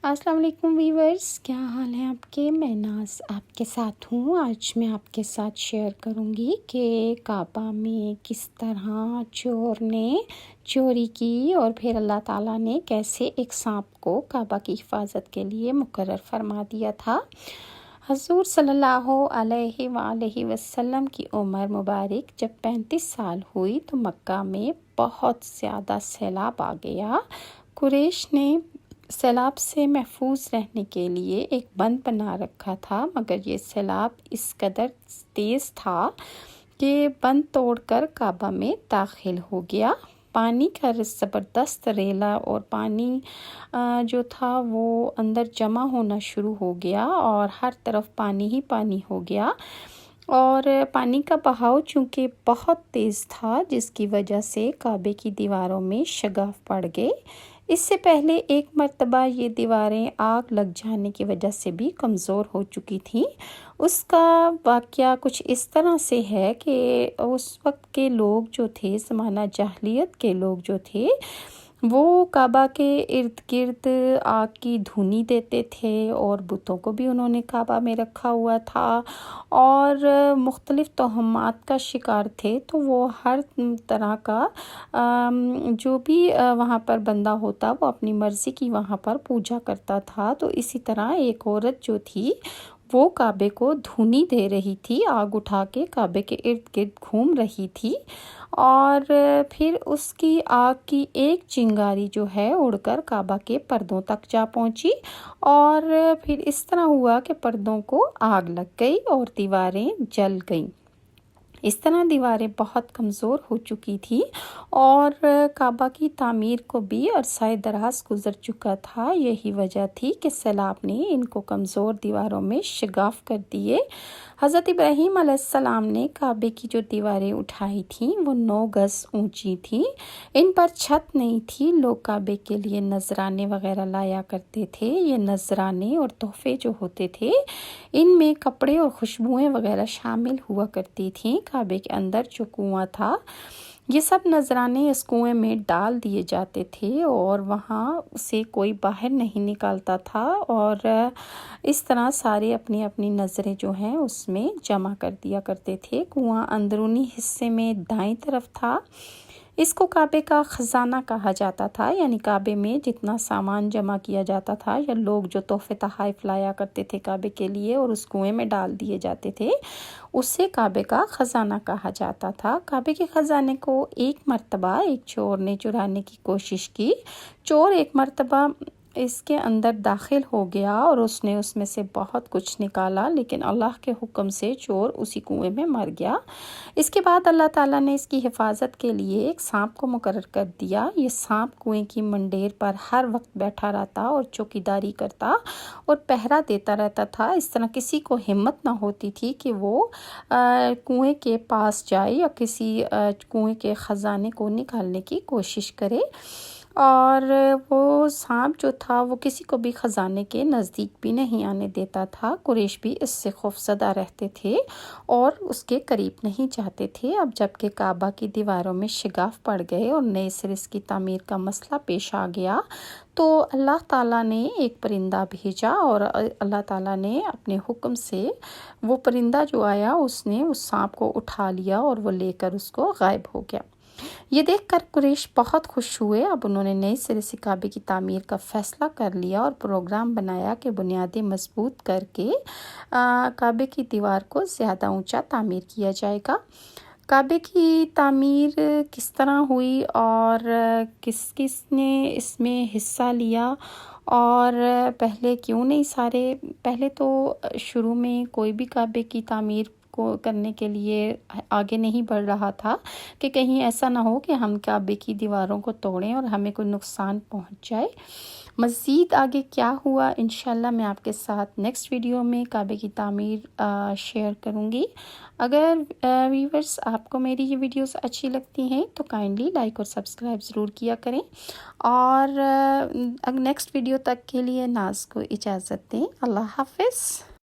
السلام علیکم ویورز، کیا حال ہے آپ کے؟ میں ناز آپ کے ساتھ ہوں۔ آج میں آپ کے ساتھ شیئر کروں گی کہ کعبہ میں کس طرح چور نے چوری کی اور پھر اللہ تعالیٰ نے کیسے ایک سانپ کو کعبہ کی حفاظت کے لیے مقرر فرما دیا تھا۔ حضور صلی اللہ علیہ وآلہ وسلم کی عمر مبارک جب 35 سال ہوئی تو مکہ میں بہت زیادہ سیلاب آ گیا۔ قریش نے سیلاب سے محفوظ رہنے کے لیے ایک بند بنا رکھا تھا، مگر یہ سیلاب اس قدر تیز تھا کہ بند توڑ کر کعبہ میں داخل ہو گیا۔ پانی کا زبردست ریلا اور پانی جو تھا وہ اندر جمع ہونا شروع ہو گیا اور ہر طرف پانی ہی پانی ہو گیا، اور پانی کا بہاؤ چونکہ بہت تیز تھا جس کی وجہ سے کعبے کی دیواروں میں شگاف پڑ گئے۔ اس سے پہلے ایک مرتبہ یہ دیواریں آگ لگ جانے کی وجہ سے بھی کمزور ہو چکی تھیں۔ اس کا واقعہ کچھ اس طرح سے ہے کہ اس وقت کے لوگ جو تھے، زمانہ جاہلیت کے لوگ جو تھے، وہ کعبہ کے ارد گرد آگ کی دھونی دیتے تھے اور بتوں کو بھی انہوں نے کعبہ میں رکھا ہوا تھا اور مختلف توہمات کا شکار تھے۔ تو وہ ہر طرح کا جو بھی وہاں پر بندہ ہوتا وہ اپنی مرضی کی وہاں پر پوجا کرتا تھا۔ تو اسی طرح ایک عورت جو تھی وہ کعبے کو دھونی دے رہی تھی، آگ اٹھا کے کعبے کے ارد گرد گھوم رہی تھی، اور پھر اس کی آگ کی ایک چنگاری جو ہے اڑ کر کعبہ کے پردوں تک جا پہنچی، اور پھر اس طرح ہوا کہ پردوں کو آگ لگ گئی اور دیواریں جل گئیں۔ اس طرح دیواریں بہت کمزور ہو چکی تھی اور کعبہ کی تعمیر کو بھی عرصہ دراز گزر چکا تھا۔ یہی وجہ تھی کہ سیلاب نے ان کو کمزور دیواروں میں شگاف کر دیے۔ حضرت ابراہیم علیہ السلام نے کعبے کی جو دیواریں اٹھائی تھیں وہ 9 گز اونچی تھیں۔ ان پر چھت نہیں تھی۔ لوگ کعبے کے لیے نذرانے وغیرہ لایا کرتے تھے۔ یہ نذرانے اور تحفے جو ہوتے تھے ان میں کپڑے اور خوشبوئیں وغیرہ شامل ہوا کرتی تھیں۔ کعبے کے اندر جو کنواں تھا، یہ سب نذرانے اس کنویں میں ڈال دیے جاتے تھے اور وہاں سے کوئی باہر نہیں نکالتا تھا، اور اس طرح سارے اپنی اپنی نظریں جو ہیں اس میں جمع کر دیا کرتے تھے۔ کنواں اندرونی حصے میں دائیں طرف تھا۔ اس کو کعبے کا خزانہ کہا جاتا تھا، یعنی کعبے میں جتنا سامان جمع کیا جاتا تھا یا لوگ جو تحفے تحائف لایا کرتے تھے کعبے کے لیے اور اس کنویں میں ڈال دیے جاتے تھے، اسے کعبے کا خزانہ کہا جاتا تھا۔ کعبے کے خزانے کو ایک مرتبہ ایک چور نے چرانے کی کوشش کی۔ چور ایک مرتبہ اس کے اندر داخل ہو گیا اور اس نے اس میں سے بہت کچھ نکالا، لیکن اللہ کے حکم سے چور اسی کنویں میں مر گیا۔ اس کے بعد اللہ تعالیٰ نے اس کی حفاظت کے لیے ایک سانپ کو مقرر کر دیا۔ یہ سانپ کنویں کی منڈیر پر ہر وقت بیٹھا رہتا اور چوکیداری کرتا اور پہرا دیتا رہتا تھا۔ اس طرح کسی کو ہمت نہ ہوتی تھی کہ وہ کنویں کے پاس جائے یا کسی کنویں کے خزانے کو نکالنے کی کوشش کرے، اور وہ سانپ جو تھا وہ کسی کو بھی خزانے کے نزدیک بھی نہیں آنے دیتا تھا۔ قریش بھی اس سے خوفزدہ رہتے تھے اور اس کے قریب نہیں جاتے تھے۔ اب جب کہ کعبہ کی دیواروں میں شگاف پڑ گئے اور نئے سرے کی تعمیر کا مسئلہ پیش آ گیا تو اللہ تعالیٰ نے ایک پرندہ بھیجا، اور اللہ تعالیٰ نے اپنے حکم سے وہ پرندہ جو آیا اس نے اس سانپ کو اٹھا لیا اور وہ لے کر اس کو غائب ہو گیا۔ یہ دیکھ کر قریش بہت خوش ہوئے۔ اب انہوں نے نئے سرے سے کعبے کی تعمیر کا فیصلہ کر لیا اور پروگرام بنایا کہ بنیادیں مضبوط کر کے کعبے کی دیوار کو زیادہ اونچا تعمیر کیا جائے گا۔ کعبے کی تعمیر کس طرح ہوئی اور کس کس نے اس میں حصہ لیا، اور پہلے کیوں نہیں پہلے تو شروع میں کوئی بھی کعبے کی تعمیر کو کرنے کے لیے آگے نہیں بڑھ رہا تھا کہ کہیں ایسا نہ ہو کہ ہم کعبے کی دیواروں کو توڑیں اور ہمیں کوئی نقصان پہنچ جائے۔ مزید آگے کیا ہوا انشاءاللہ میں آپ کے ساتھ نیکسٹ ویڈیو میں کعبے کی تعمیر شیئر کروں گی۔ اگر ویورز آپ کو میری یہ ویڈیوز اچھی لگتی ہیں تو کائنڈلی لائک اور سبسکرائب ضرور کیا کریں، اور نیکسٹ ویڈیو تک کے لیے ناز کو اجازت دیں۔ اللہ حافظ۔